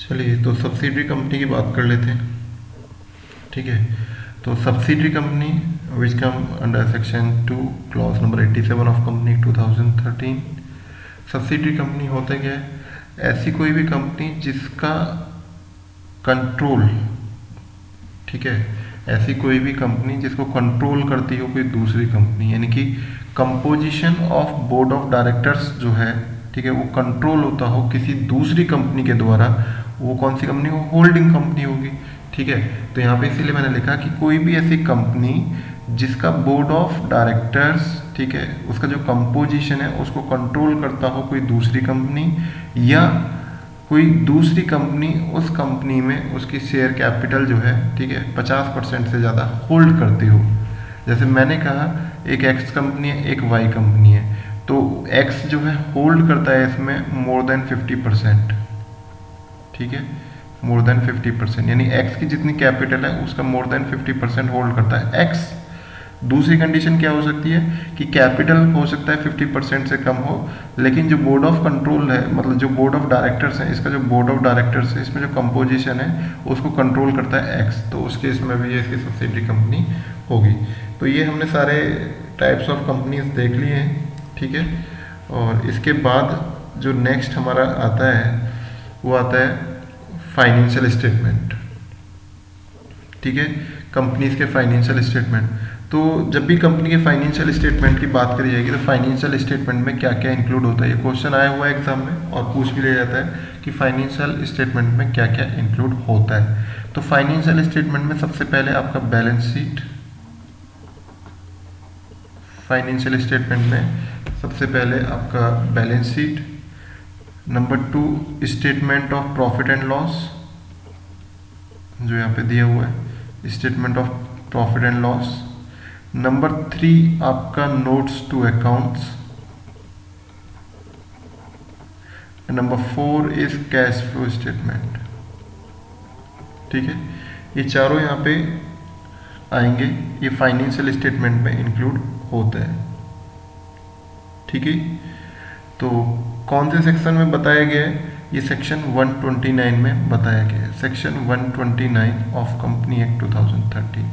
चलिए तो subsidiary company की बात कर लेते हैं। ठीक है, तो subsidiary company which come under section 2 clause number 87 of company 2013। Subsidiary company होता क्या है? ऐसी कोई भी कंपनी जिसका कंट्रोल, ठीक है, ऐसी कोई भी कंपनी जिसको कंट्रोल करती हो कोई दूसरी कंपनी, यानी कि composition of board of directors जो है, ठीक है, वो कंट्रोल होता हो किसी दूसरी कंपनी के द्वारा। वो कौन सी कंपनी हो? होल्डिंग कंपनी होगी। ठीक है, तो यहाँ पे इसीलिए मैंने लिखा कि कोई भी ऐसी कंपनी जिसका बोर्ड ऑफ डायरेक्टर्स, ठीक है, उसका जो कंपोजिशन है उसको कंट्रोल करता हो कोई दूसरी कंपनी, या कोई दूसरी कंपनी उस कंपनी में उसकी शेयर कैपिटल जो है, ठीक है, 50% से ज़्यादा होल्ड करती हो। जैसे मैंने कहा एक एक्स कंपनी है, एक वाई कंपनी है, तो एक्स जो है होल्ड करता है इसमें मोर देन 50%। ठीक है, मोर देन 50%, यानी एक्स की जितनी कैपिटल है उसका मोर देन 50% होल्ड करता है एक्स। दूसरी कंडीशन क्या हो सकती है कि कैपिटल हो सकता है 50% से कम हो, लेकिन जो बोर्ड ऑफ कंट्रोल है, मतलब जो बोर्ड ऑफ डायरेक्टर्स है, इसका जो बोर्ड ऑफ डायरेक्टर्स है, इसमें जो कंपोजिशन है उसको कंट्रोल करता है एक्स, तो उस केस में भी ये इसकी सब्सिडरी कंपनी होगी। तो ये हमने सारे टाइप्स ऑफ कंपनीज देख लिए हैं। ठीक है, और इसके बाद जो नेक्स्ट हमारा आता है वो आता है फाइनेंशियल स्टेटमेंट। ठीक है, कंपनीज के फाइनेंशियल स्टेटमेंट। तो जब भी कंपनी के फाइनेंशियल स्टेटमेंट की बात करी जाएगी तो फाइनेंशियल स्टेटमेंट में क्या क्या इंक्लूड होता है, ये क्वेश्चन आया हुआ है एग्जाम में और पूछ भी लिया जाता है कि फाइनेंशियल स्टेटमेंट में क्या क्या इंक्लूड होता है। तो फाइनेंशियल स्टेटमेंट में सबसे पहले आपका बैलेंस शीट, फाइनेंशियल स्टेटमेंट में सबसे पहले आपका balance sheet. Number 2 statement of profit and loss, जो यहाँ पे दिया हुआ है statement of profit and loss. Number 3 आपका notes to accounts. Number 4 is cash flow statement. ठीक है, ये चारों यहाँ पे आएंगे, ये फाइनेंशियल स्टेटमेंट में इंक्लूड होता है। ठीक है, तो कौन से सेक्शन में बताया गया है? ये सेक्शन 129 में बताया गया है, सेक्शन 129 ऑफ कंपनी एक्ट 2013।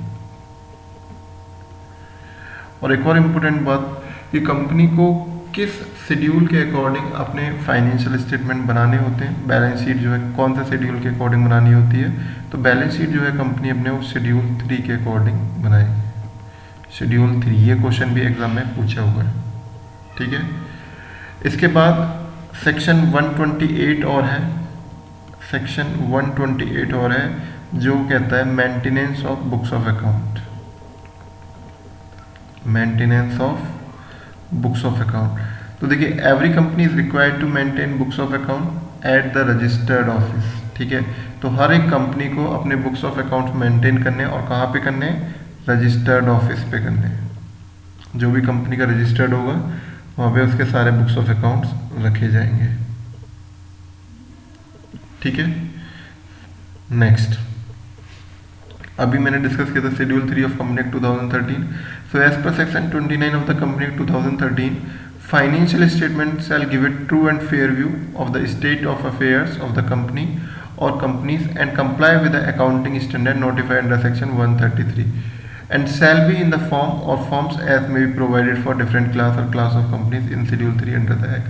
और एक और इम्पोर्टेंट बात, ये कंपनी को किस शेड्यूल के अकॉर्डिंग अपने फाइनेंशियल स्टेटमेंट बनाने होते हैं, बैलेंस शीट जो है कौन सा शेड्यूल के अकॉर्डिंग बनानी होती है, तो बैलेंस शीट जो है कंपनी अपने उस शेड्यूल 3 के अकॉर्डिंग बनाएगी। शेड्यूल 3, ये क्वेश्चन भी एग्जाम में पूछा हुआ है। ठीक है, इसके बाद सेक्शन 128 और है, सेक्शन 128 और है जो कहता है maintenance of books of account, maintenance of books of account. तो देखिए every company is required to maintain books of account at the registered office. ठीक है, तो हर एक कंपनी को अपने बुक्स ऑफ अकाउंट मेंटेन करने, और कहाँ पे करने? रजिस्टर्ड ऑफिस पे करने। जो भी कंपनी का रजिस्टर्ड होगा वहाँ पे उसके सारे बुक्स ऑफ अकाउंट्स रखे जाएंगे। ठीक है, नेक्स्ट अभी मैंने डिस्कस किया था schedule 3 of company act 2013। So as per section 29 of the company act 2013, financial statement shall give a true and fair view of the state of affairs of the company or companies and comply with the accounting standard notified under section 133 and shall be in the form or forms as may be provided for different class or class of companies in schedule 3 under the act।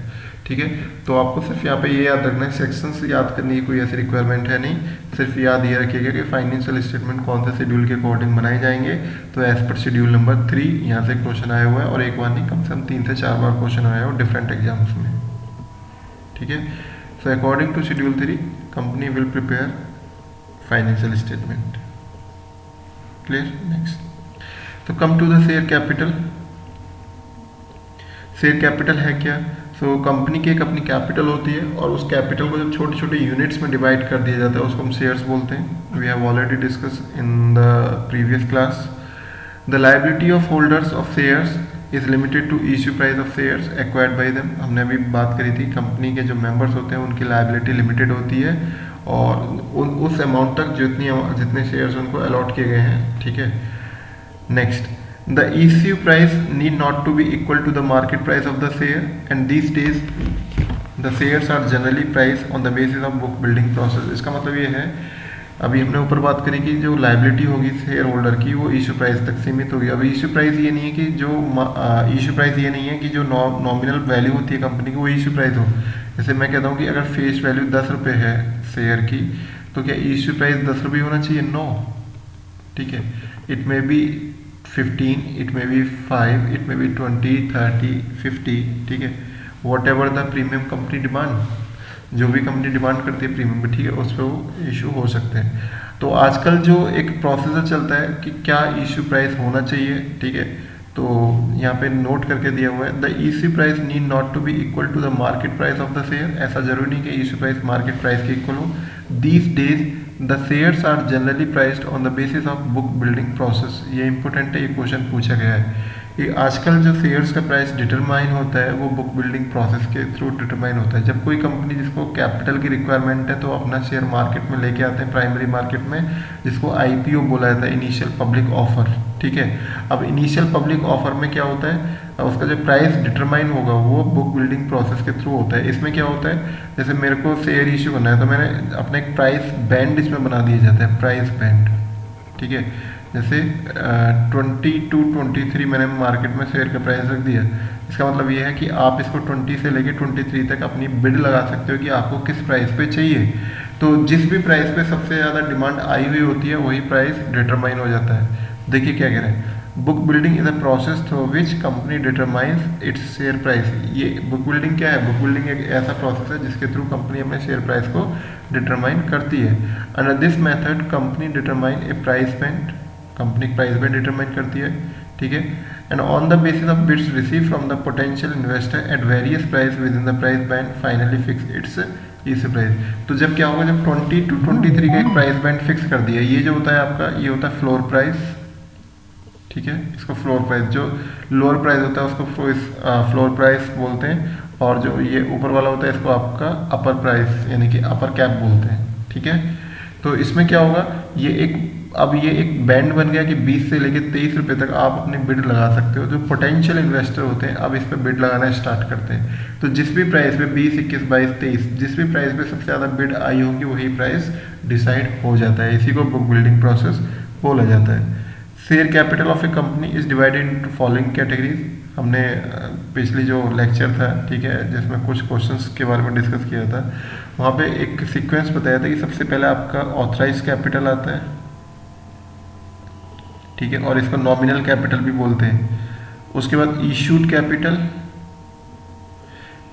ठीक है, तो आपको सिर्फ यहाँ पे ये याद रखना है, सेक्शंस याद करने की कोई ऐसी रिक्वायरमेंट है नहीं, सिर्फ याद ये रखिएगा कि फाइनेंशियल स्टेटमेंट कौन से शेड्यूल के अकॉर्डिंग बनाए जाएंगे। तो एज पर शेड्यूल नंबर 3 यहाँ से क्वेश्चन आया हुआ है, और एक बार नहीं कम से कम 3 से 4 बार क्वेश्चन आया हो डिफरेंट एग्जाम्स में। ठीक है, so according to schedule 3 company will prepare financial statement. Clear? Next, तो come to the share capital. Share capital है क्या? सो कंपनी की एक अपनी कैपिटल होती है, और उस कैपिटल को जब छोटे छोटे यूनिट्स में डिवाइड कर दिया जाता है उसको हम शेयर्स बोलते हैं। We have already discuss in the previous class. The liability of holders of shares is limited to issue price of shares acquired by them. हमने अभी बात करी थी, कंपनी के जो मेंबर्स होते हैं उनकी लायबिलिटी लिमिटेड होती है, और उस अमाउंट तक जितने शेयर्स उनको अलॉट किए गए हैं। ठीक है, next, the issue price need not to be equal to the market price of the share, and these days the shares are generally price on the basis of book building process. इसका मतलब ये है, अभी हमने ऊपर बात करी कि जो लायबिलिटी होगी शेयर होल्डर की वो इशू प्राइस तक सीमित होगी। अभी इशू प्राइस ये नहीं है कि जो इशू प्राइस ये नहीं है कि जो नॉमिनल वैल्यू होती है कंपनी की वो इशू प्राइस हो। जैसे मैं कहता हूँ कि अगर फेस वैल्यू 10 रुपये है शेयर की, तो क्या इशू प्राइस 10 रुपये होना चाहिए? नो। ठीक है, it may be 15, it may be 5, it may be 20, 30, 50। ठीक है, what ever the premium company demand, जो भी कंपनी डिमांड करती है प्रीमियम पे, ठीक है, उस पर वो इशू हो सकते हैं। तो आजकल जो एक प्रोसेसर चलता है कि क्या इशू प्राइस होना चाहिए, ठीक है, तो यहाँ पे नोट करके दिया हुआ है, the issue price need not to be equal to the market price of the share. ऐसा जरूरी नहीं कि इशू प्राइस मार्केट प्राइस के इक्वल हो। These days the shares are generally priced on the basis of book building process. ये important है, ये question पूछा गया है कि आजकल जो शेयर्स का प्राइस डिटरमाइन होता है वो बुक बिल्डिंग प्रोसेस के थ्रू डिटरमाइन होता है। जब कोई कंपनी जिसको कैपिटल की रिक्वायरमेंट है तो अपना शेयर मार्केट में लेके आते हैं, प्राइमरी मार्केट में, जिसको आईपीओ बोला जाता है, इनिशियल पब्लिक ऑफर। ठीक है, अब इनिशियल पब्लिक ऑफर में क्या होता है, उसका जो प्राइस डिटरमाइन होगा वो बुक बिल्डिंग प्रोसेस के थ्रू होता है। इसमें क्या होता है, जैसे मेरे को शेयर इश्यू करना है तो मैंने अपना एक प्राइस बैंड इसमें बना दिया जाता है, प्राइस बैंड। ठीक है, जैसे 20 to 23 मैंने मार्केट में शेयर का प्राइस रख दिया। इसका मतलब ये है कि आप इसको 20 से लेके 23 तक अपनी बिड लगा सकते हो कि आपको किस प्राइस पे चाहिए। तो जिस भी प्राइस पे सबसे ज़्यादा डिमांड आई हुई होती है वही प्राइस डिटरमाइन हो जाता है। देखिए क्या कह रहे हैं, book building is a process through which company determines its share price. ये बुक बिल्डिंग क्या है, बुक बिल्डिंग एक ऐसा प्रोसेस है जिसके थ्रू कंपनी अपने शेयर प्राइस को डिटरमाइन करती है। Under this method company determine a price band, company price band determine करती है। ठीक है, and on the basis of bids receive from the potential investor at various price within the price band finally fix it's इस price. तो जब क्या होगा, जब 20 to 23 का एक प्राइस बैंड फिक्स कर दिया, ये जो होता है आपका, ये होता है फ्लोर प्राइस। ठीक है, इसको फ्लोर प्राइस, जो लोअर प्राइस होता है उसको फ्लोर प्राइस बोलते हैं, और जो ये ऊपर वाला होता है इसको आपका अपर प्राइस यानी कि अपर कैप बोलते हैं। ठीक है, तो इसमें क्या होगा, ये एक, अब ये एक बैंड बन गया कि 20 से लेके 23 रुपये तक आप अपनी बिड लगा सकते हो। जो पोटेंशियल इन्वेस्टर होते हैं अब इस पर बिड लगाना स्टार्ट करते हैं। तो जिस भी प्राइस पे 20, 21, 22, 23 जिस भी प्राइस पे सबसे ज़्यादा बिड आई होगी वही प्राइस डिसाइड हो जाता है। इसी को बुक बिल्डिंग प्रोसेस बोला जाता है। Share capital of A company is divided into following categories. हमने पिछली जो लेक्चर था, ठीक है, जिसमें कुछ क्वेश्चंस के बारे में डिस्कस किया था, वहाँ पे एक सीक्वेंस बताया था कि सबसे पहले आपका ऑथराइज कैपिटल आता है, ठीक है, और इसको नॉमिनल कैपिटल भी बोलते हैं। उसके बाद इशूड कैपिटल,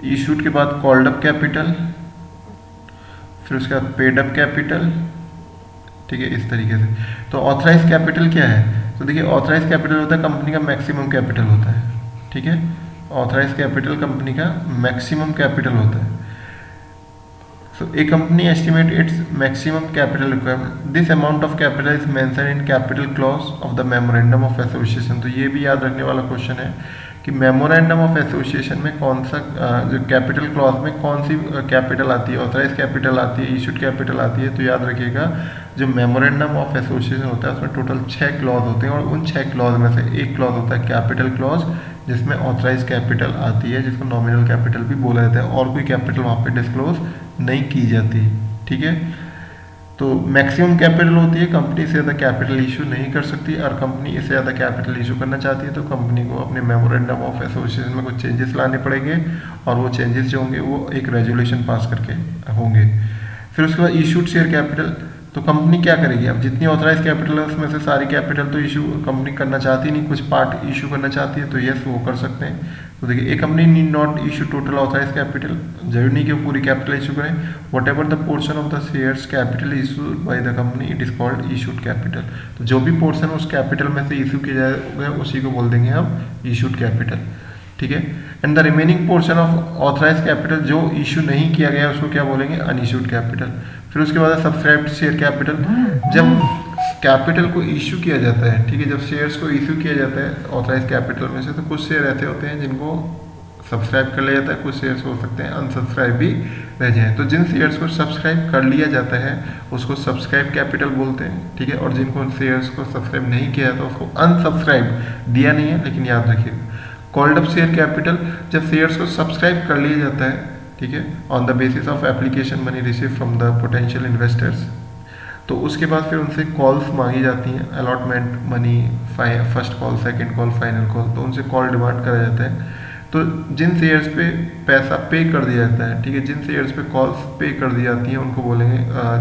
इशूड के बाद कॉल्ड अप कैपिटल, फिर उसके बाद पेड अप कैपिटल। ठीक है, इस तरीके से। तो ऑथराइज कैपिटल क्या है, तो देखिए ऑथराइज कैपिटल होता है कंपनी का मैक्सिमम कैपिटल होता है। ठीक है, ऑथराइज कैपिटल कंपनी का मैक्सिमम कैपिटल होता है। So a company estimate its maximum capital requirement. This amount of capital is mentioned in capital clause of the memorandum of association. तो ये भी याद रखने वाला क्वेश्चन है कि मेमोरेंडम ऑफ एसोसिएशन में कौन सा जो कैपिटल क्लॉज में कौन सी कैपिटल आती है, ऑथराइज कैपिटल आती है, इशूड कैपिटल आती है। तो याद रखिएगा जो मेमोरेंडम ऑफ एसोसिएशन होता है उसमें टोटल 6 क्लॉज होते हैं, और उन 6 क्लॉज में से एक क्लॉज होता है कैपिटल क्लॉज, जिसमें ऑथराइज कैपिटल आती है, जिसको नॉमिनल कैपिटल भी बोला जाता है, और कोई कैपिटल वहाँ पे डिस्क्लोज नहीं की जाती। ठीक है, तो मैक्सिमम कैपिटल होती है, कंपनी से ज़्यादा कैपिटल इशू नहीं कर सकती, और कंपनी इससे ज़्यादा कैपिटल इशू करना चाहती है तो कंपनी को अपने मेमोरेंडम ऑफ एसोसिएशन में कुछ चेंजेस लाने पड़ेंगे, और वो चेंजेस जो होंगे वो एक रेजोल्यूशन पास करके होंगे। फिर उसके बाद इशूड शेयर कैपिटल, तो कंपनी क्या करेगी, अब जितनी ऑथराइज कैपिटल है उसमें से सारी कैपिटल तो इशू कंपनी करना चाहती नहीं, कुछ पार्ट इशू करना चाहती है, तो यस वो कर सकते हैं। तो देखिए, a company need not issue total authorise capital, जरूरी नहीं कि वो पूरी कैपिटल इशू करें। Whatever the portion of the shares capital issued by the company it is called issued capital. तो जो भी पोर्शन उस कैपिटल में से इशू किया जाएगा उसी को बोल देंगे हम इशूड कैपिटल। ठीक है, and the remaining portion of authorise capital जो इशू नहीं किया गया उसको क्या बोलेंगे, अनइशूड कैपिटल। फिर उसके बाद सब्सक्राइब्ड शेयर कैपिटल, जब कैपिटल को इशू किया जाता है, ठीक है, जब शेयर्स को इशू किया जाता है ऑथराइज कैपिटल में से, तो कुछ शेयर ऐसे होते हैं जिनको सब्सक्राइब कर लिया जाता है, कुछ शेयर्स हो सकते हैं अनसब्सक्राइब भी रह जाएं। तो जिन शेयर्स को सब्सक्राइब कर लिया जाता है उसको सब्सक्राइब कैपिटल बोलते हैं। ठीक है, और जिनको शेयर्स को सब्सक्राइब नहीं किया जाता उसको अनसब्सक्राइब, दिया नहीं है लेकिन याद रखिएगा। कॉल्ड अप शेयर कैपिटल, जब शेयर्स को सब्सक्राइब कर लिया जाता है ठीक है, on the basis of application money receive from the potential investors. तो उसके बाद फिर उनसे कॉल्स मांगी जाती हैं, allotment money, first call, second call, final call, तो उनसे कॉल डिमांड करा जाता है। तो जिन शेयर्स पे पैसा पे कर दिया जाता है, ठीक है, जिन शेयर्स पे कॉल्स पे कर दी जाती हैं उनको बोलेंगे,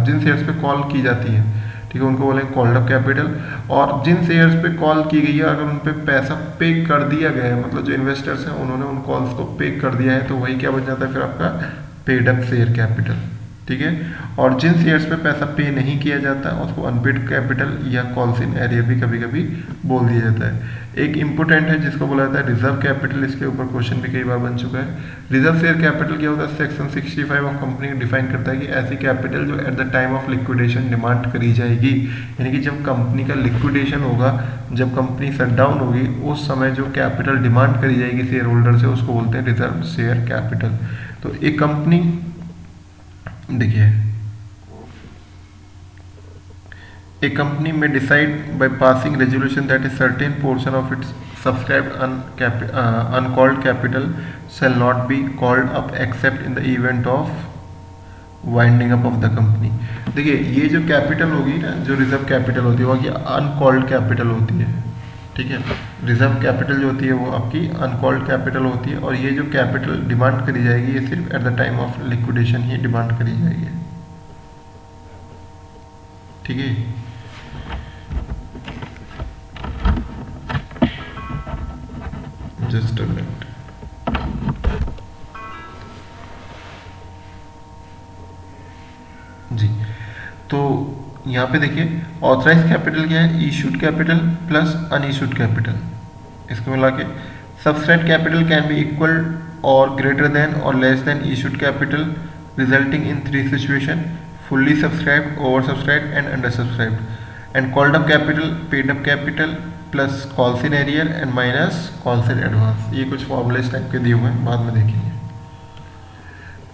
जिन शेयर्स पे कॉल की जाती है, ठीक है, उनको बोलेंगे कॉल्ड अप कैपिटल। और जिन शेयर्स पे कॉल की गई है अगर उन पे पैसा पे कर दिया गया है, मतलब जो इन्वेस्टर्स हैं उन्होंने उन कॉल्स को पे कर दिया है, तो वही क्या बन जाता है फिर आपका पेड अप शेयर कैपिटल, ठीक है। और जिन शेयर्स पे पैसा पे नहीं किया जाता उसको अनपेड कैपिटल या कॉल्स इन एरियर भी कभी कभी बोल दिया जाता है। एक इंपोर्टेंट है जिसको बोला जाता है रिजर्व कैपिटल, इसके ऊपर क्वेश्चन भी कई बार बन चुका है। रिजर्व शेयर कैपिटल क्या होता है, सेक्शन 65 ऑफ कंपनी डिफाइन करता है कि ऐसी कैपिटल जो at the time of liquidation demand करी जाएगी, यानी कि जब कंपनी का लिक्विडेशन होगा, जब कंपनी शट डाउन होगी, उस समय जो कैपिटल डिमांड करी जाएगी शेयर होल्डर से उसको बोलते हैं रिजर्व शेयर कैपिटल। तो एक कंपनी, देखिए, a company may decide by passing resolution that a certain portion of its subscribed uncalled capital shall not be called up except in the event of winding up of the company. देखिए ये जो capital होगी ना, जो reserve capital होती है वो आपकी अनकॉल्ड कैपिटल होती है, ठीक है। रिजर्व कैपिटल जो होती है वो आपकी अनकॉल्ड कैपिटल होती है, और ये जो कैपिटल डिमांड करी जाएगी ये सिर्फ at the time of liquidation he demand करी जाएगी, ठीक है। Just a minute. जी, तो यहाँ पे देखिए ऑथराइज कैपिटल क्या है, issued capital plus unissued capital, इसको मिला के subscribed capital can be equal और ग्रेटर देन और less than issued capital resulting in 3 situation, fully subscribed, over subscribed and under subscribed. And called up capital, paid up capital plus calls in arrear and minus calls in advance. ये कुछ फॉर्मूले इस type के दिए हुए हैं, बाद में देखेंगे।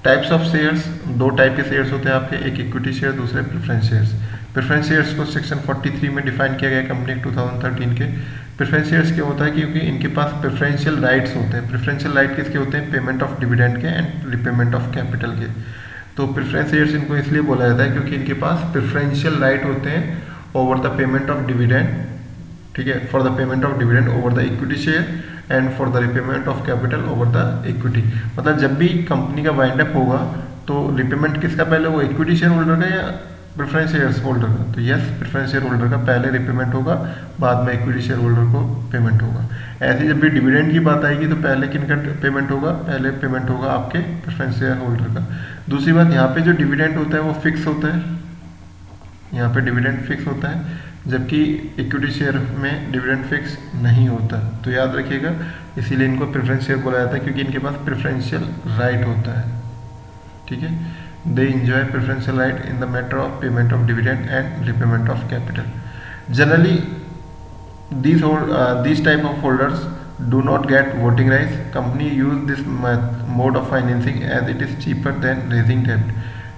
टाइप्स ऑफ शेयर्स, 2 टाइप के शेयर्स होते हैं आपके, एक इक्विटी शेयर, दूसरे प्रेफरेंस शेयर्स। प्रेफरेंस शेयर्स को सेक्शन 43 में डिफाइन किया गया कंपनी 2013 के। प्रेफरेंस शेयर्स क्या होता है, क्योंकि इनके पास प्रेफरेंशियल राइट्स होते हैं। प्रेफरेंशियल राइट किसके होते हैं, पेमेंट ऑफ डिविडेंड के एंड रिपेमेंट ऑफ कैपिटल के। तो प्रेफरेंस शेयर्स इनको इसलिए बोला जाता है क्योंकि इनके पास प्रेफरेंशियल राइट होते हैं over the payment of dividend, ठीक है, for the payment of dividend over the equity share and for the repayment of capital over the equity. मतलब जब भी कंपनी का वाइंड अप होगा तो रिपेमेंट किसका पहले, वो इक्विटी शेयर होल्डर का या प्रेफरेंस शेयर होल्डर का। तो यस, प्रेफरेंस शेयर होल्डर का पहले रिपेमेंट होगा, बाद में इक्विटी शेयर होल्डर को पेमेंट होगा। ऐसे जब भी डिविडेंड की बात आएगी तो पहले किनका पेमेंट होगा, पहले पेमेंट होगा आपके प्रेफरेंस शेयर होल्डर का। दूसरी बात, यहाँ पे जो डिविडेंड होता है वो फिक्स होता है, यहाँ पे डिविडेंड फिक्स होता है, जबकि इक्विटी शेयर में डिविडेंड फिक्स नहीं होता। तो याद रखिएगा, इसीलिए इनको प्रेफरेंस शेयर बोला जाता है क्योंकि इनके पास प्रेफरेंशियल राइट होता है, ठीक है। They enjoy preferential right in the matter of payment of dividend and repayment of capital. Generally these type of holders do not get voting rights. Company use this mode of financing as it is cheaper than raising debt.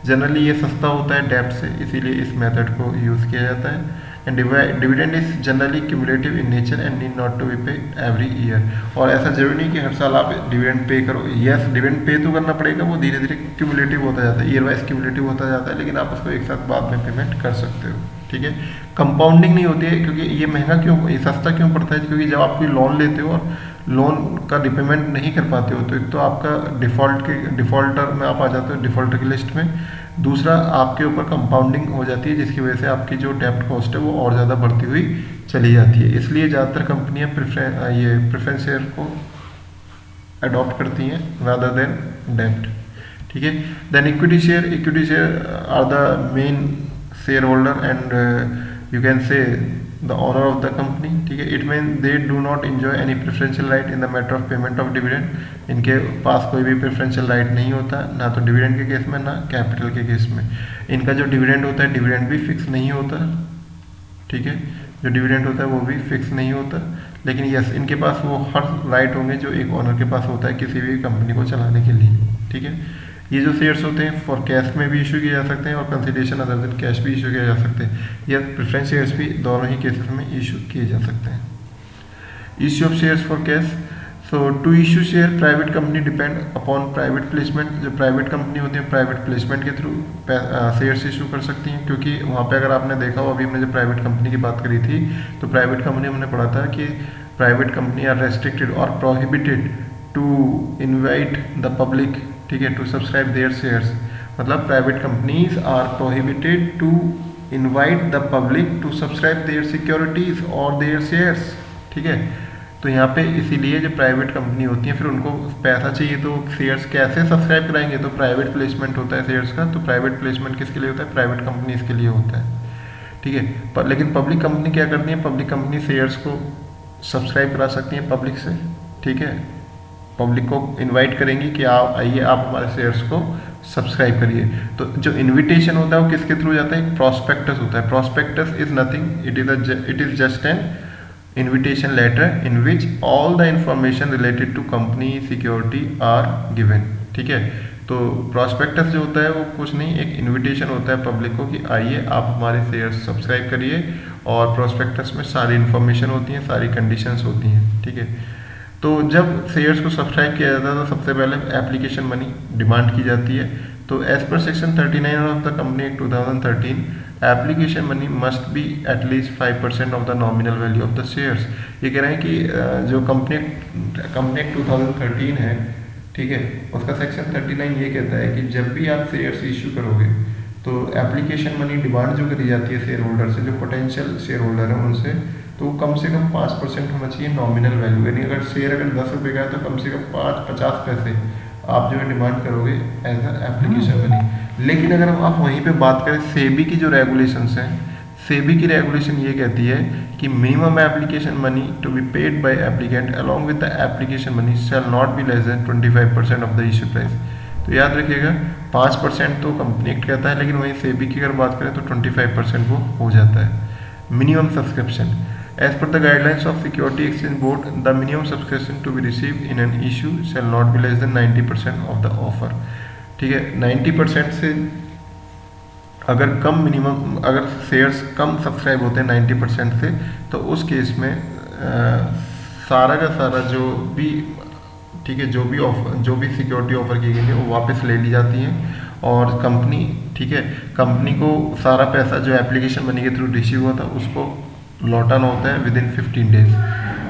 Generally ये सस्ता होता है डेब्ट से, इसीलिए इस method को use किया जाता है। And dividend is generally cumulative in nature and need not to be pay every year. और ऐसा जरूरी नहीं कि हर साल आप डिविडेंड पे करो। यस, डिविडेंड पे तो करना पड़ेगा, वो धीरे धीरे क्यूमुलेटिव होता जाता है, ईयर वाइज क्यूमुलेटिव होता जाता है, लेकिन आप उसको एक साथ बाद में पेमेंट कर सकते हो, ठीक है। कंपाउंडिंग नहीं होती है, क्योंकि ये महंगा क्यों, ये सस्ता क्यों पड़ता है, क्योंकि जब आप कोई लोन लेते हो और लोन का रिपेमेंट नहीं कर पाते हो तो एक तो आपका डिफॉल्टर में आप आ जाते हो, डिफॉल्टर की लिस्ट में। दूसरा, आपके ऊपर कंपाउंडिंग हो जाती है जिसकी वजह से आपकी जो डेप्ट कॉस्ट है वो और ज़्यादा बढ़ती हुई चली जाती है। इसलिए ज़्यादातर कंपनियां प्रेफरेंस शेयर को अडॉप्ट करती हैं रादर देन डेप्ट, ठीक है। Then equity share are the main share holder and you can say the owner of the company, ठीक है। It mean they do not enjoy any preferential right in the matter of payment of dividend. इनके पास कोई भी preferential right नहीं होता, ना तो डिविडेंड के केस में ना कैपिटल के केस में। इनका जो डिविडेंड होता है, डिविडेंड भी फिक्स नहीं होता, ठीक है। जो डिविडेंड होता है वो भी फिक्स नहीं होता, लेकिन यस, इनके पास वो हर राइट होंगे जो एक ओनर के पास होता है किसी भी कंपनी को चलाने के लिए, ठीक है। ये जो शेयर्स होते हैं फॉर कैश में भी इशू किए जा सकते हैं और कंसिडरेशन अदर देन कैश भी इशू किए जा सकते हैं, या प्रेफरेंस शेयर्स भी दोनों ही केसेस में इशू किए जा सकते हैं। Issue of shares for cash, so to issue share private company depend upon private placement. जो प्राइवेट कंपनी होती है प्राइवेट प्लेसमेंट के थ्रू शेयर्स इशू कर सकती हैं, क्योंकि वहाँ पे अगर आपने देखा हो, अभी हमने जो प्राइवेट कंपनी की बात करी थी, तो प्राइवेट कंपनी हमने पढ़ा था कि प्राइवेट कंपनी आर रेस्ट्रिक्टेड और prohibited to invite the public, ठीक है, टू सब्सक्राइब देयर शेयर्स। मतलब private companies are prohibited to invite the public to subscribe their securities और देयर शेयर्स, ठीक है। तो यहाँ पे इसीलिए जो प्राइवेट कंपनी होती है फिर उनको पैसा चाहिए, तो शेयर्स कैसे सब्सक्राइब कराएंगे, तो प्राइवेट प्लेसमेंट होता है शेयर्स का। तो प्राइवेट प्लेसमेंट किसके लिए होता है, प्राइवेट कंपनीज के लिए होता है, ठीक है। पर लेकिन पब्लिक कंपनी क्या करती है, पब्लिक कंपनी शेयर्स को सब्सक्राइब करा सकती है पब्लिक से, ठीक है। पब्लिक को इनवाइट करेंगी कि आप आइए, आप हमारे शेयर्स को सब्सक्राइब करिए। तो जो इनविटेशन होता है वो किसके थ्रू जाता है, प्रोस्पेक्टस होता है। Prospectus is nothing, it is just an invitation letter in which all the information related to company security are given, ठीक है। तो prospectus जो होता है वो कुछ नहीं, एक invitation होता है पब्लिक को कि आइए आप हमारे शेयर्स सब्सक्राइब करिए, और prospectus में सारी इन्फॉर्मेशन होती है, सारी कंडीशंस होती हैं, ठीक है। तो जब शेयर्स को सब्सक्राइब किया जाता है तो सबसे पहले एप्लीकेशन मनी डिमांड की जाती है। तो as per section 39 of the company act 2013, application money must be at least 5% of the nominal value of the shares. ये कह रहे हैं कि जो कंपनी एक्ट 2013 है, ठीक है, उसका सेक्शन 39 ये कहता है कि जब भी आप शेयर्स इशू करोगे तो एप्लीकेशन मनी डिमांड जो करी जाती है शेयर होल्डर से, जो पोटेंशियल शेयर होल्डर है उनसे, तो कम से कम 5% होना चाहिए नॉमिनल वैल्यू। यानी अगर शेयर अगर 10 रुपये का है तो कम से कम 50 पैसे आप जो है डिमांड करोगे एज अ एप्लीकेशन मनी। लेकिन अगर हम आप वहीं पे बात करें सेबी की जो रेगुलेशंस हैं, सेबी की रेगुलेशन ये कहती है कि minimum application money to be paid by applicant along with the application money shall not be less than 25% of the issue price. तो याद रखिएगा 5% तो कंपनी एक्ट कहता है, लेकिन वहीं सेबी की अगर बात करें तो 25% वो हो जाता है minimum subscription. As per the guidelines of Security Exchange Board, the minimum subscription to be received in an issue shall not be less than 90% of the offer, ठीक है। 90% से अगर कम मिनिमम, अगर शेयर्स कम सब्सक्राइब होते हैं 90% से, तो उस केस में सारा का सारा जो भी, ठीक है, जो भी सिक्योरिटी ऑफर की गई है वो वापस ले ली जाती है, और कंपनी, ठीक है, कंपनी को सारा पैसा जो एप्लीकेशन मनी के थ्रू रिसीव हुआ था उसको लौटाना होता है विद इन 15 डेज।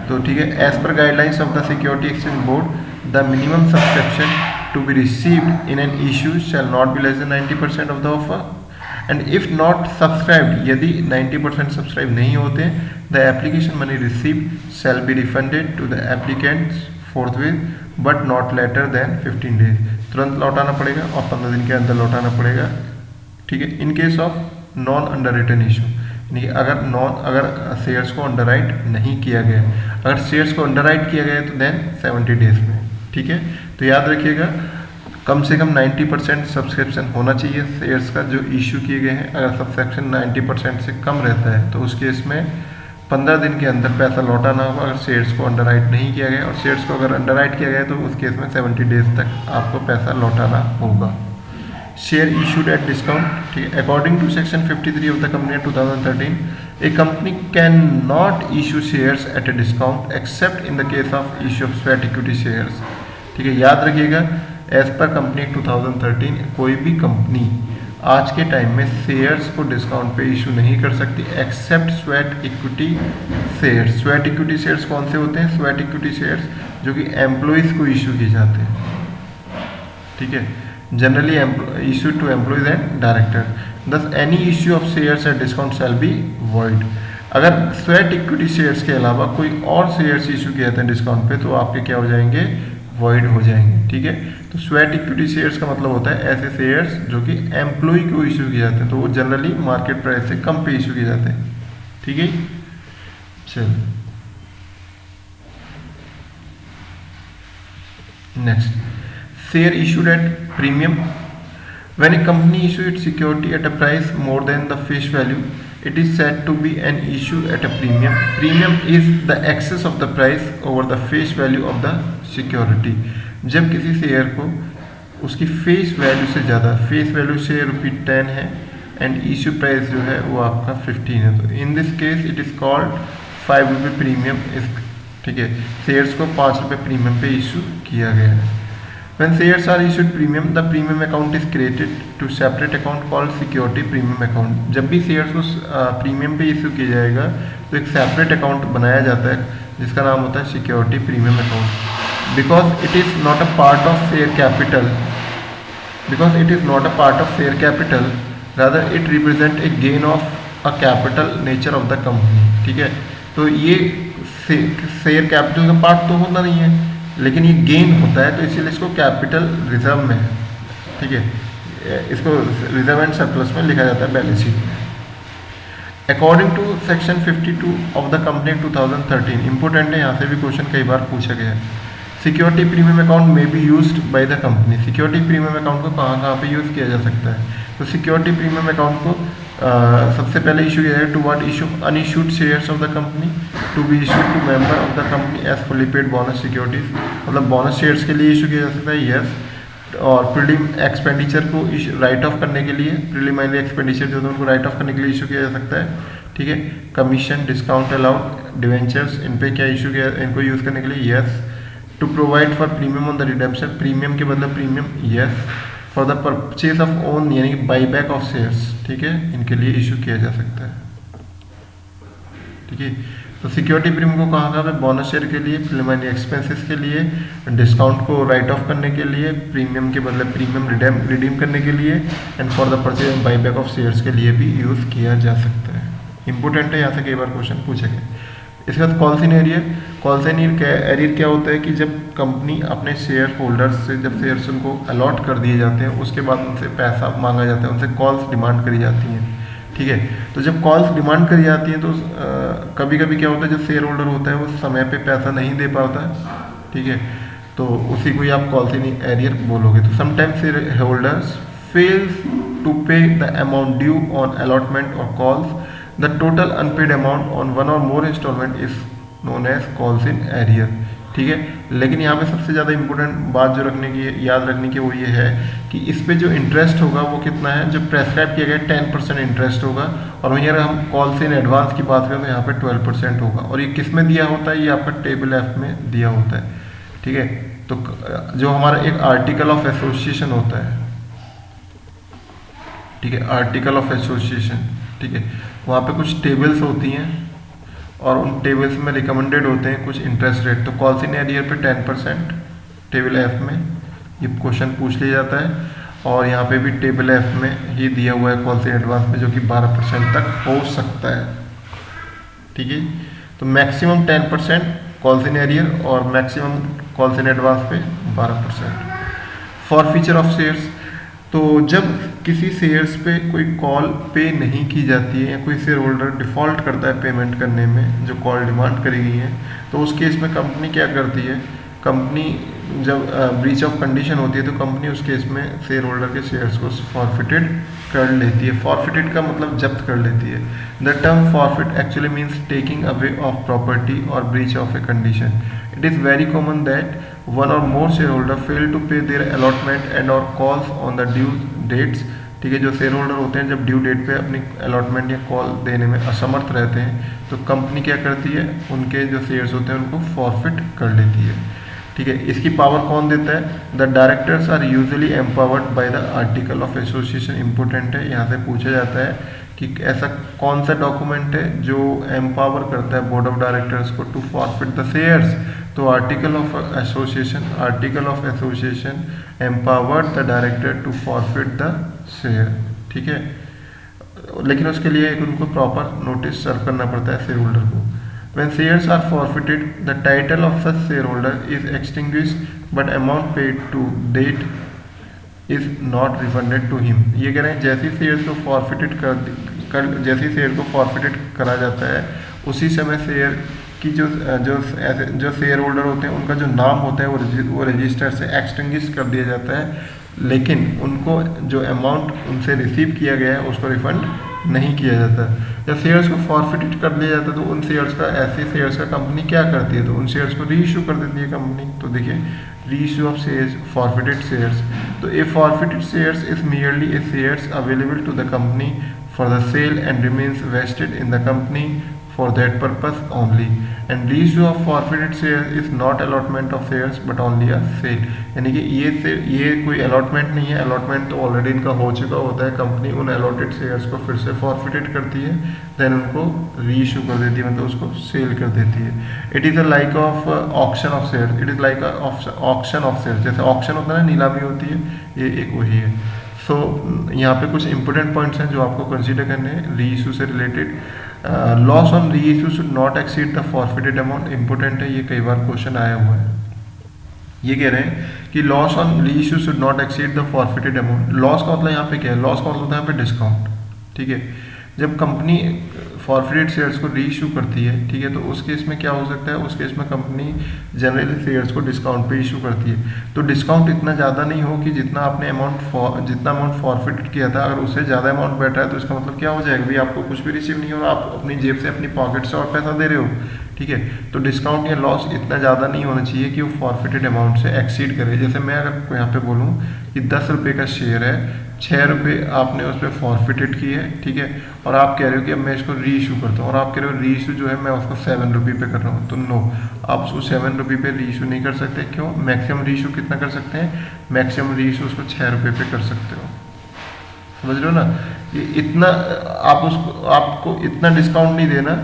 तो ठीक है, as per guidelines of the security exchange board, the minimum subscription to be received in an issue shall not be less than 90% of the offer, and if not subscribed, यदि 90% subscribe नहीं होते, the application money received shall be refunded to the applicants forthwith but not later than 15 days. तुरंत लौटाना पड़ेगा और 15 दिन के अंदर लौटाना पड़ेगा, ठीक है। In case of non underwritten issue, नहीं, अगर शेयर्स को अंडरराइट नहीं किया गया, अगर शेयर्स को अंडरराइट किया गया तो देन 70 डेज में, ठीक है। तो याद रखिएगा कम से कम 90% सब्सक्रिप्शन होना चाहिए शेयर्स का जो इशू किए गए हैं। अगर सब्सक्रिप्शन 90% से कम रहता है तो उस केस में 15 दिन के अंदर पैसा लौटाना होगा अगर शेयर्स को अंडरराइट नहीं किया गया, और शेयर्स को अगर अंडरराइट किया गया तो उस केस में 70 डेज तक आपको पैसा लौटाना होगा। शेयर इशूड एट डिस्काउंट, ठीक है। According to section 53 of the company 2013, a company can not issue shares at a discount except in the case of issue of sweat equity shares, ठीक है। याद रखिएगा एज पर कंपनी 2013 कोई भी company आज के टाइम में शेयर्स को डिस्काउंट पे इशू नहीं कर सकती except sweat equity shares. Sweat equity shares कौन से होते हैं, स्वेट इक्विटी शेयर्स जो कि एम्प्लॉइज को इशू किए जाते हैं, ठीक है, generally issued to employees and directors. Thus any issue of shares at discount shall be void. अगर स्वेट इक्विटी शेयर्स के अलावा कोई और शेयर्स इशू किए जाते हैं डिस्काउंट पे तो आपके क्या हो जाएंगे, वॉइड हो जाएंगे, ठीक है। तो स्वेट इक्विटी शेयर्स का मतलब होता है ऐसे शेयर्स जो कि एम्प्लॉय को इशू किए जाते हैं, तो वो जनरली मार्केट प्राइस से कम पे इशू किए जाते हैं, ठीक है। चलिए next, share issued at premium. When a company issues its security at a price more than the face value, it is said to be an issue at a premium. Premium is the excess of the price over the face value of the security. जब किसी share को उसकी face value से ज़्यादा, face value से ₹10 है and issue price जो है वो आपका 15 है, तो in this case it is called ₹5 premium, ठीक है, शेयर्स को 5 रुपये प्रीमियम पे इशू किया गया है। When shares are issued premium, the premium account is created to separate account called security premium account. जब भी शेयर्स को प्रीमियम पे इशू किया जाएगा तो एक सेपरेट अकाउंट बनाया जाता है जिसका नाम होता है security premium account, because it is not a part of share capital, rather it represent a gain of a capital nature of the company. ठीक है, तो ये शेयर कैपिटल का पार्ट तो होता नहीं है, लेकिन ये गेन होता है, तो इसीलिए इसको कैपिटल रिजर्व में है। ठीक है, इसको रिजर्व एंड सरप्लस में लिखा जाता है बैलेंस शीट में। According to section 52 of the company 2013, important है, यहाँ से भी क्वेश्चन कई बार पूछा गया है। सिक्योरिटी प्रीमियम अकाउंट में be used by the company. Security premium account को कहाँ कहाँ पे यूज़ किया जा सकता है? तो सिक्योरिटी प्रीमियम अकाउंट को सबसे पहले इशू किया जाएगा to what issue unissued shares of the company to be issued to member of the company as fully paid bonus securities, मतलब बोनस शेयर्स के लिए इशू किया जा सकता है, यस। और प्रीलिम एक्सपेंडिचर को राइट ऑफ करने के लिए, प्रीलिमिनरी एक्सपेंडिचर जो है उनको राइट ऑफ करने के लिए इशू किया जा सकता है। ठीक है, कमीशन, डिस्काउंट अलाउड, डिवेंचर्स, इन पे क्या इशू किया, इनको यूज़ करने के लिए, yes. To provide for premium on the redemption, premium के बदले premium, yes. For the purchase of own यानी कि बाई बैक ऑफ शेयर्स, ठीक है, इनके लिए इशू किया जा सकता है। ठीक है, तो सिक्योरिटी प्रीमियम को कहाँ पे बोनस शेयर के लिए, प्रीलिमिनरी एक्सपेंसेस के लिए, डिस्काउंट को राइट ऑफ करने के लिए, प्रीमियम के बदले प्रीमियम रिडीम करने के लिए, and for the purchase and by back of shares के लिए भी यूज़ किया जा सकता है। इंपॉर्टेंट है, यहाँ से कई बार क्वेश्चन पूछे गए। इसके बाद calls in arrear. Calls in arrear क्या होता है कि जब कंपनी अपने शेयर होल्डर्स से जब शेयर्स उनको अलॉट कर दिए जाते हैं उसके बाद उनसे पैसा मांगा जाता है, उनसे कॉल्स डिमांड करी जाती हैं। ठीक है, तो जब कॉल्स डिमांड करी जाती हैं तो कभी कभी क्या होता है, जो शेयर होल्डर होता है वो समय पे पैसा नहीं दे पाता है। ठीक है, तो उसी को ही आप कॉल्स इन एरियर बोलोगे। तो sometimes share holders fails to pay the amount due on allotment or calls, the total unpaid amount on one or more instalment is known as calls in arrear. ठीक है, लेकिन यहाँ पे सबसे ज़्यादा important बात जो रखने की याद रखने की वो ये है कि इस पे जो इंटरेस्ट होगा वो कितना है, जो प्रेस्क्राइब किया गया 10% इंटरेस्ट होगा, और वहीं अगर हम कॉल्स इन एडवांस की बात करें तो यहाँ पे 12% होगा। और ये किस में दिया होता है, ये आपका टेबल एफ में दिया होता है। ठीक है, तो जो हमारा एक आर्टिकल ऑफ एसोसिएशन होता है, ठीक है, आर्टिकल ऑफ एसोसिएशन, ठीक है, वहाँ पे कुछ टेबल्स होती हैं और उन टेबल्स में रिकमेंडेड होते हैं कुछ इंटरेस्ट रेट। तो कॉल्स इन एरियर पे 10% टेबल एफ में ये क्वेश्चन पूछ लिया जाता है, और यहाँ पे भी टेबल एफ में ही दिया हुआ है कॉल्स इन एडवांस में, जो कि 12% तक हो सकता है। ठीक है, तो मैक्सिमम 10% कॉल्स इन एरियर और मैक्सिमम कॉल्स इन एडवांस पे 12%। फॉर फीचर ऑफ शेयर्स, तो जब किसी शेयर्स पे कोई कॉल पे नहीं की जाती है या कोई शेयर होल्डर डिफ़ॉल्ट करता है पेमेंट करने में जो कॉल डिमांड करी गई है, तो उस केस में कंपनी क्या करती है, कंपनी जब ब्रीच ऑफ कंडीशन होती है तो कंपनी उस केस में शेयर होल्डर के शेयर्स को फॉरफिटेड कर लेती है। फॉरफिटेड का मतलब जब्त कर लेती है। The term forfeit actually means taking away of property or breach of a condition. It is very common that one or more shareholder fail to pay their allotment and or calls on the due dates। ठीक है, जो share holder होते हैं जब due date पे अपनी allotment या call देने में असमर्थ रहते हैं तो कंपनी क्या करती है, उनके जो शेयर्स होते हैं उनको फॉरफिट कर लेती है। ठीक है, इसकी पावर कौन देता है? The directors are usually empowered by the article of association. Important है, यहाँ से पूछा जाता है कि ऐसा कौन सा डॉक्यूमेंट है जो एम्पावर करता है बोर्ड ऑफ डायरेक्टर्स को टू फॉरफिट द शेयर्स। तो article of association empowered the director to forfeit the share. ठीक है, लेकिन उसके लिए एक उनको प्रॉपर नोटिस सर्व करना पड़ता है शेयर होल्डर को। When shares are forfeited, the title of such shareholder is extinguished, but amount paid to date is not refunded to him। ये कह रहे हैं जैसे शेयर्स को फॉरफिटेड जैसे शेयर को फॉरफिटेड करा जाता है उसी समय शेयर की जो शेयर होल्डर होते हैं उनका जो नाम होता है वो रजिस्टर से एक्सटिंग्विश कर दिया जाता है, लेकिन उनको जो अमाउंट उनसे रिसीव किया गया है उसको रिफंड नहीं किया जाता। जब शेयर्स को फॉरफिटेड कर दिया जाता है तो उन शेयर्स का ऐसे शेयर्स का कंपनी क्या करती है, तो उन शेयर्स को रीइश्यू कर देती है कंपनी। तो देखिए, reissue of shares, forfeited shares. तो a forfeited shares is merely a shares available to the company for the sale and remains vested in the company for that purpose only, and reissue of forfeited shares is not allotment of shares but only a sale। यानी कि ये कोई allotment नहीं है, allotment तो already इनका हो चुका होता है, कंपनी उन अलॉटेड शेयर्स को फिर से फॉरफिटेड करती है, देन उनको रीइशू कर देती है, मतलब उसको सेल कर देती है। It is a like of auction of share, it is like auction of share, जैसे ऑक्शन होता है ना, नीलामी होती है, ये एक वही है। सो यहाँ पे कुछ इंपॉर्टेंट पॉइंट्स हैं जो आपको कंसीडर करने हैं रीइशू से related. Loss on reissue should not exceed the forfeited amount, important है, ये कई बार क्वेश्चन आया हुआ है। ये कह रहे हैं कि loss on reissue should not exceed the forfeited amount. Loss का मतलब यहाँ पे क्या है, लॉस का मतलब होता है यहाँ पे डिस्काउंट, ठीक है। जब कंपनी फॉरफिटेड शेयर्स को रीइशू करती है, ठीक है, तो उस केस में क्या हो सकता है, उस केस में कंपनी जनरली शेयर्स को डिस्काउंट पे इशू करती है। तो डिस्काउंट इतना ज़्यादा नहीं हो कि जितना आपने जितना अमाउंट फॉरफिटेड किया था, अगर उससे ज़्यादा अमाउंट बैठा है तो इसका मतलब क्या हो जाएगा, भाई आपको कुछ भी रिसीव नहीं हो रहा, आप अपनी जेब से अपनी पॉकेट से और पैसा दे रहे हो, ठीक है। तो डिस्काउंट या लॉस इतना ज़्यादा नहीं होना चाहिए कि वो फॉरफिटेड अमाउंट से एक्सीड करे। जैसे मैं अगर यहाँ पे बोलूँ कि 10 रुपये का शेयर है, 6 रुपये आपने उस पर फॉरफिटेड की है, ठीक है, और आप कह रहे हो कि अब मैं इसको रीइशू करता हूँ, और आप कह रहे हो रीइशू जो है मैं उसको 7 रुपये पे कर रहा हूँ, तो नो, आप उसको 7 रुपये पे रीइशू नहीं कर सकते। क्यों? मैक्सिमम रीइशू कितना कर सकते हैं, मैक्सिमम रीइशू उसको 6 रुपये पे कर सकते हो, समझ रहे हो ना। ये इतना आपको इतना डिस्काउंट नहीं देना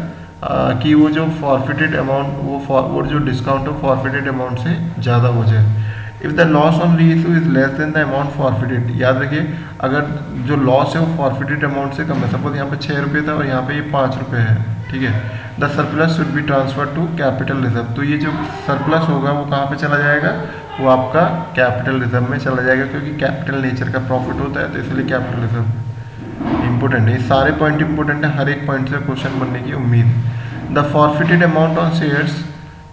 कि वो जो फॉरफिटेड अमाउंट, वो जो डिस्काउंट हो फॉरफिटेड अमाउंट से ज़्यादा हो जाए। If the loss on reissue is less than the amount forfeited, याद रखिए अगर जो लॉस है वो फॉरफिटेड अमाउंट से कम है, सपोज यहाँ पे 6 रुपये था और यहाँ पे ये 5 रुपये है, ठीक है, the surplus should be transfer to capital reserve. तो ये जो सरप्लस होगा वो कहाँ पे चला जाएगा, वो आपका कैपिटल रिजर्व में चला जाएगा, क्योंकि कैपिटल नेचर का प्रॉफिट होता है, तो इसलिए कैपिटल रिजर्व इंपॉर्टेंट है। ये सारे पॉइंट इंपॉर्टेंट है, हर एक पॉइंट से क्वेश्चन बनने की उम्मीद है। The forfeited amount on shares,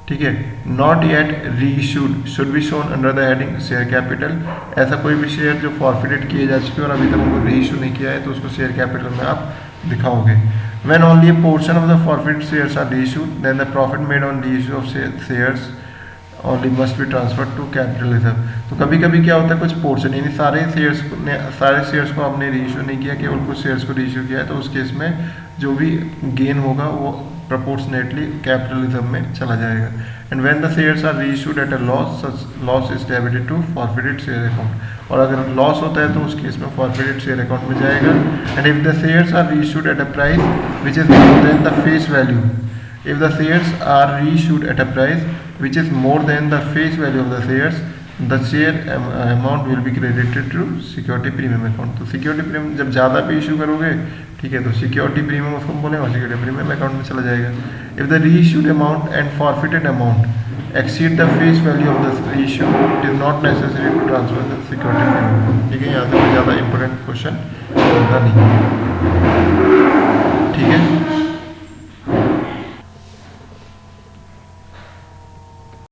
ठीक है, not yet reissued should be shown under the heading share capital. ऐसा कोई भी शेयर जो फॉरफिटेड किए जा चुके और अभी तक उनको रीइशू नहीं किया है तो उसको शेयर कैपिटल में आप दिखाओगे। When only a portion of the forfeited shares are reissued then the profit made on reissue of shares only must be transfer to capital reserve. तो कभी कभी क्या होता है, कुछ पोर्शन, यानी सारे शेयर्स को आपने रीइशू नहीं किया, केवल कुछ शेयर्स को रीइशू किया है, तो उस केस में जो भी गेन होगा वो proportionately कैपिटल रिजर्व में चला जाएगा। And when the shares are reissued at a loss, such loss is debited to forfeited share account. और अगर लॉस होता है तो उस केस में फॉरफिटेड शेयर अकाउंट में जाएगा। And if the shares are reissued at a price which is more than the face value, if the shares are reissued at a price which is more than the face value of the shares, the share amount will be credited to security premium account. तो security premium जब ज़्यादा पे issue करोगे, ठीक है, तो security premium उसको बोलेंगे और सिक्योरिटी प्रीमियम अकाउंट में चला जाएगा। If the reissued amount and forfeited amount exceed the face value of the reissue, it is not necessary to transfer the security premium. ठीक है, यहाँ से ज़्यादा इंपॉर्टेंट क्वेश्चन बनता नहीं है।